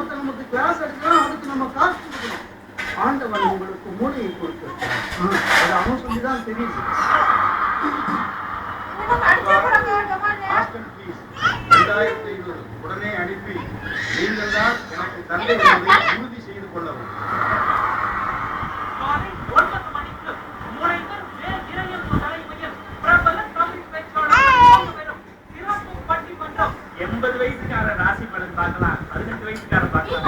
ஒருத்தர் நமக்கு கிளாஸ் எடுக்கலாம், அதுக்கு நம்ம காசு கொடுக்கணும். ஆண்டவன் உங்களுக்கு மூளையை கொடுத்திருக்கான். அது அவன் சொல்லிதான் தெரியுது. 2500 உடனே அனுப்பி நீங்கள் தான் எனக்கு தந்தை உறுதி செய்து கொள்ளவும். $80 வயசுக்கார ராசி பலன் பார்க்கலாம், 18 வயசுக்கார பார்க்கலாம்.